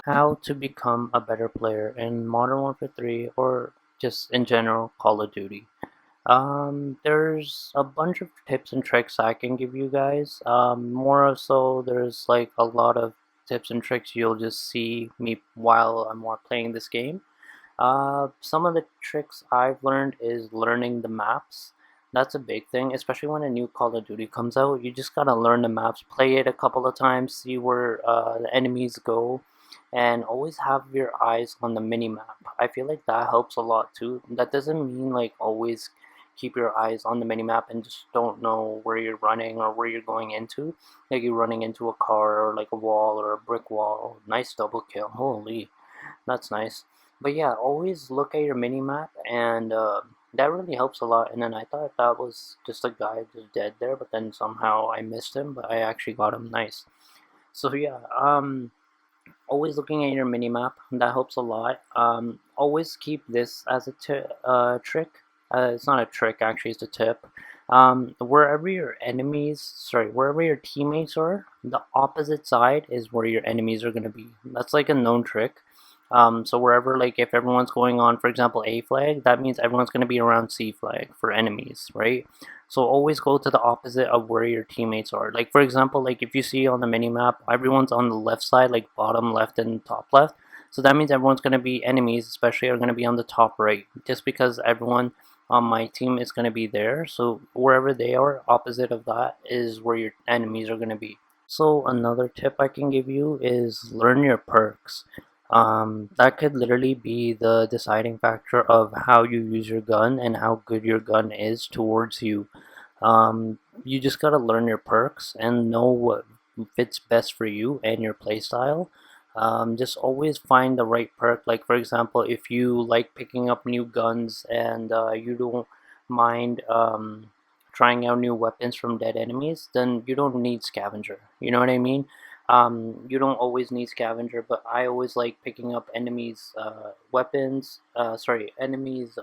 How to become a better player in Modern Warfare 3 or just in general Call of Duty. There's a bunch of tips and tricks I can give you guys. More so, there's like a lot of tips and tricks you'll just see me while I'm more playing this game. Some of the tricks I've learned is learning the maps. That's a big thing, especially when a new Call of Duty comes out. You just gotta learn the maps, play it a couple of times, see where the enemies go, and always have your eyes on the mini map. I feel like that helps a lot too. That doesn't mean like always keep your eyes on the mini map and just don't know where you're running or where you're going into. Like you're running into a car or like a wall or a brick wall. Nice double kill. Holy, that's nice. But yeah, always look at your mini map, and that really helps a lot. And then I thought that was just a guy just dead there, but then somehow I missed him, but I actually got him nice. So yeah, always looking at your mini map, that helps a lot. Always keep this as a trick. It's not a trick actually, it's a tip. Wherever your wherever your teammates are, the opposite side is where your enemies are going to be. That's like a known trick. So wherever, like if everyone's going on, for example, A flag, that means everyone's going to be around C flag for enemies, right? So always go to the opposite of where your teammates are. Like for example, like if you see on the mini map, everyone's on the left side, like bottom left and top left. So that means everyone's going to be enemies, especially are going to be on the top right, just because everyone on my team is going to be there. So wherever they are, opposite of that is where your enemies are going to be. So another tip I can give you is learn your perks. That could literally be the deciding factor of how you use your gun and how good your gun is towards you. You just gotta learn your perks and know what fits best for you and your playstyle. Just always find the right perk. Like for example, if you like picking up new guns and you don't mind trying out new weapons from dead enemies, then you don't need scavenger. You know what I mean? You don't always need scavenger, but I always like picking up enemies' weapons. Enemies'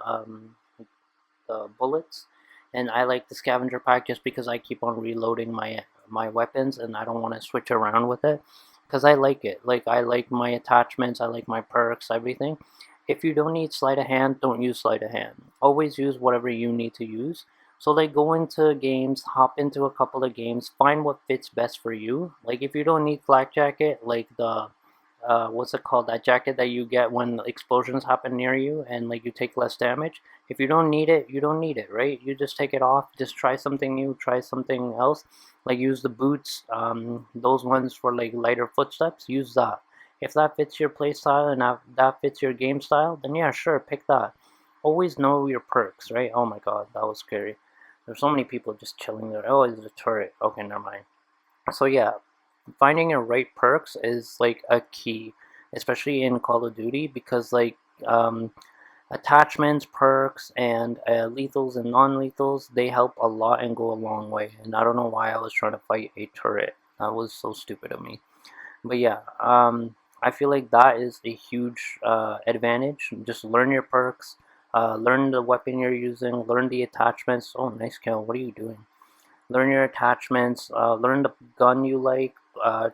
bullets, and I like the scavenger pack just because I keep on reloading my weapons, and I don't want to switch around with it because I like it. Like I like my attachments, I like my perks, everything. If you don't need sleight of hand, don't use sleight of hand. Always use whatever you need to use. So like go into games, hop into a couple of games, find what fits best for you. Like if you don't need flak jacket, like the what's it called, that jacket that you get when explosions happen near you and like you take less damage. If you don't need it, you don't need it, right? You just take it off, just try something new, try something else. Like use the boots, those ones for like lighter footsteps, use that. If that fits your play style and that fits your game style, then yeah, sure, pick that. Always know your perks, right? Oh my god, that was scary. There's so many people just chilling there. Oh, it's a turret. Okay, never mind. So yeah, finding your right perks is like a key, especially in Call of Duty, because like um, attachments, perks, and lethals and non-lethals, they help a lot and go a long way. And I don't know why I was trying to fight a turret. That was so stupid of me. But yeah, I feel like that is a huge advantage. Just learn your perks, learn the weapon you're using, learn the attachments. Oh, nice kill. What are you doing? Learn your attachments, learn the gun you like,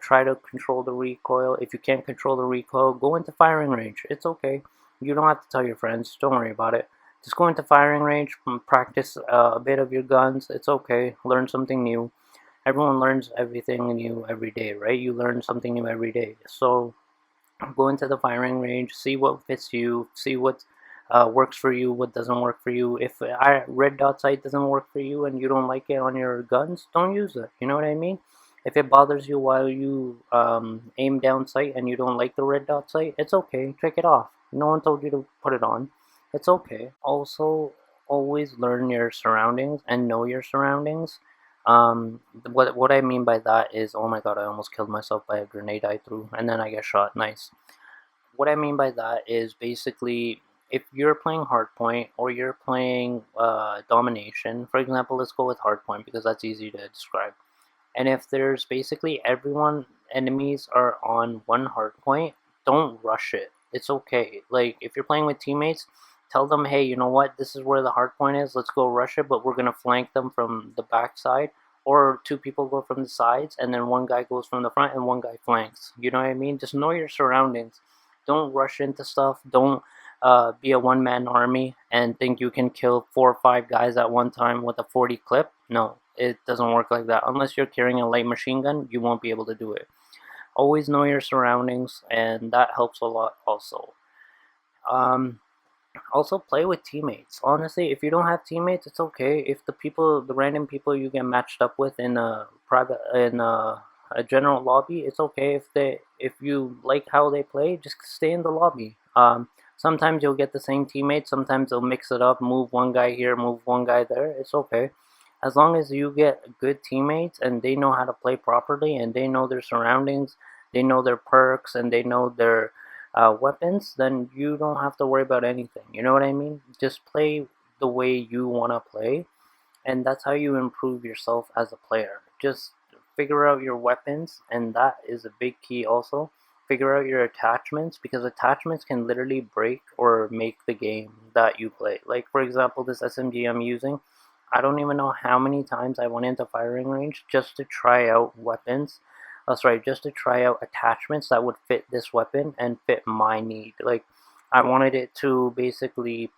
try to control the recoil. If you can't control the recoil, go into firing range. It's okay. You don't have to tell your friends. Don't worry about it. Just go into firing range, practice a bit of your guns. It's okay. Learn something new. Everyone learns everything new every day, right? You learn something new every day. So go into the firing range, see what fits you, see what works for you, what doesn't work for you. If red dot sight doesn't work for you and you don't like it on your guns, don't use it. You know what I mean? If it bothers you while you aim down sight and you don't like the red dot sight, it's okay. Take it off. No one told you to put it on. It's okay. Also, always learn your surroundings and know your surroundings. What I mean by that is, oh my god, I almost killed myself by a grenade I threw, and then I get shot. Nice. What I mean by that is basically if you're playing hardpoint or you're playing domination, for example, let's go with hardpoint because that's easy to describe. And if there's basically everyone enemies are on one hardpoint, don't rush it. It's okay. Like if you're playing with teammates, tell them, hey, you know what? This is where the hardpoint is. Let's go rush it, but we're gonna flank them from the backside. or two people go from the sides, and then one guy goes from the front and one guy flanks. You know what I mean? Just know your surroundings. Don't rush into stuff. Don't be a one-man army and think you can kill 4 or 5 guys at one time with a 40 clip. No, it doesn't work like that. Unless you're carrying a light machine gun, you won't be able to do it. Always know your surroundings, and that helps a lot also. Um, Also, play with teammates. Honestly, if you don't have teammates, it's okay. If the random people you get matched up with in a general lobby, it's okay. If you like how they play, just stay in the lobby. Sometimes you'll get the same teammates. Sometimes they'll mix it up, move one guy here, move one guy there. It's okay, as long as you get good teammates and they know how to play properly and they know their surroundings, they know their perks, and they know their weapons, then you don't have to worry about anything. You know what I mean? Just play the way you want to play, and that's how you improve yourself as a player. Just figure out your weapons, and that is a big key also. Figure out your attachments, because attachments can literally break or make the game that you play. Like, for example, this SMG I'm using, I don't even know how many times I went into firing range just to try out weapons. Sorry, just to try out attachments that would fit this weapon and fit my need. Like, I wanted it to basically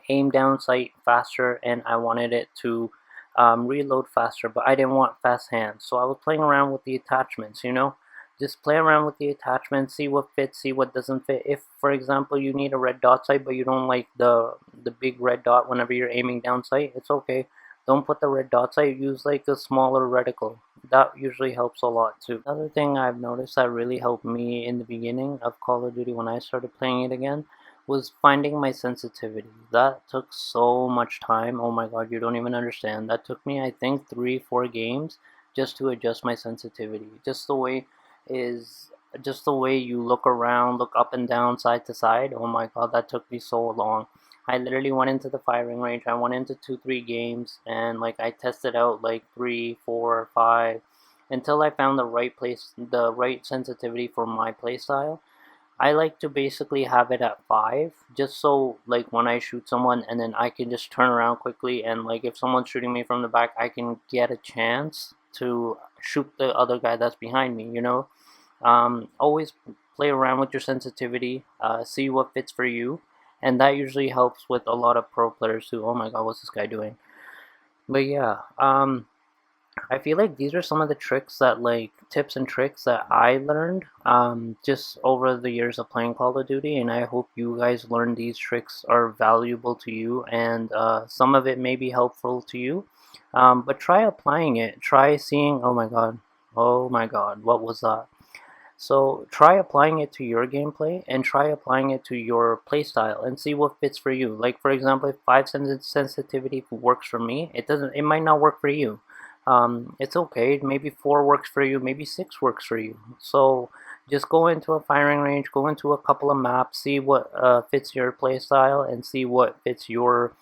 aim down sight faster, and I wanted it to reload faster, but I didn't want fast hands. So I was playing around with the attachments, you know? Just play around with the attachments, see what fits, see what doesn't fit. If, for example, you need a red dot sight, but you don't like the big red dot whenever you're aiming down sight, it's okay. Don't put the red dot sight, use like a smaller reticle. That usually helps a lot too. Another thing I've noticed that really helped me in the beginning of Call of Duty when I started playing it again was finding my sensitivity. That took so much time. Oh my god, you don't even understand. That took me, I think, 3 or 4 games just to adjust my sensitivity. Is just the way you look around, look up and down, side to side. Oh my god, that took me so long. I literally went into the firing range. I went into 2, 3 games, and like I tested out like 3, 4, 5 until I found the right place, the right sensitivity for my playstyle. I like to basically have it at 5, just so like when I shoot someone and then I can just turn around quickly, and like if someone's shooting me from the back, I can get a chance to shoot the other guy that's behind me, you know? Always play around with your sensitivity, see what fits for you, and that usually helps with a lot of pro players too. Oh my god, what's this guy doing? But yeah, I feel like these are some of the tricks that, like, tips and tricks that I learned just over the years of playing Call of Duty, and I hope you guys learn these tricks are valuable to you, and some of it may be helpful to you. But try applying it. Try seeing, oh my god, what was that? So try applying it to your gameplay and try applying it to your playstyle and see what fits for you. Like, for example, if 5 sensitivity works for me, it might not work for you. It's okay. Maybe 4 works for you. Maybe 6 works for you. So just go into a firing range, go into a couple of maps, see what fits your playstyle, and see what fits your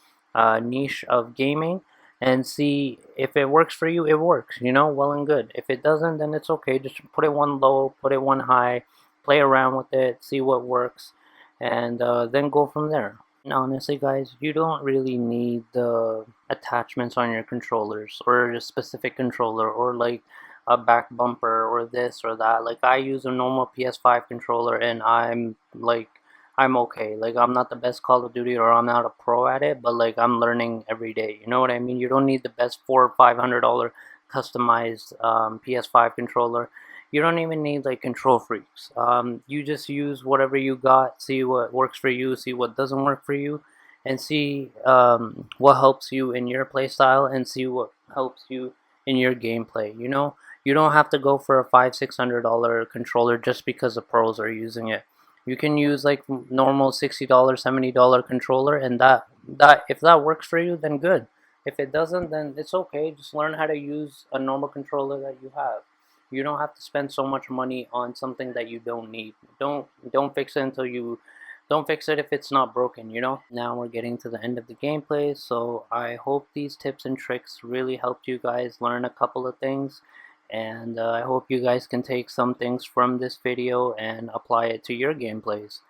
niche of gaming, and see if it works for you. It works, you know, well and good. If it doesn't, then it's okay. Just put it one low, put it one high, play around with it, see what works, and then go from there. And honestly, guys, you don't really need the attachments on your controllers or a specific controller or like a back bumper or this or that. Like, I use a normal PS5 controller, and I'm okay. Like, I'm not the best Call of Duty, or I'm not a pro at it, but like I'm learning every day. You know what I mean? You don't need the best $400 or $500 customized PS5 controller. You don't even need like control freaks. You just use whatever you got, see what works for you, see what doesn't work for you, and see what helps you in your playstyle, and see what helps you in your gameplay. You know, you don't have to go for a $500-600 controller just because the pros are using it. You can use like normal $60, $70 controller, and that if that works for you, then good. If it doesn't, then it's okay. Just learn how to use a normal controller that you have. You don't have to spend so much money on something that you don't need. Don't fix it until you don't fix it if it's not broken, you know? Now we're getting to the end of the gameplay, so I hope these tips and tricks really helped you guys learn a couple of things, and I hope you guys can take some things from this video and apply it to your gameplays.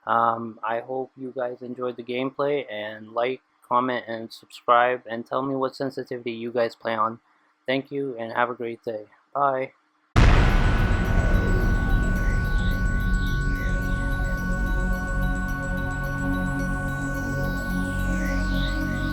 I hope you guys enjoyed the gameplay, and like, comment, and subscribe, and tell me what sensitivity you guys play on. Thank you and have a great day. Bye.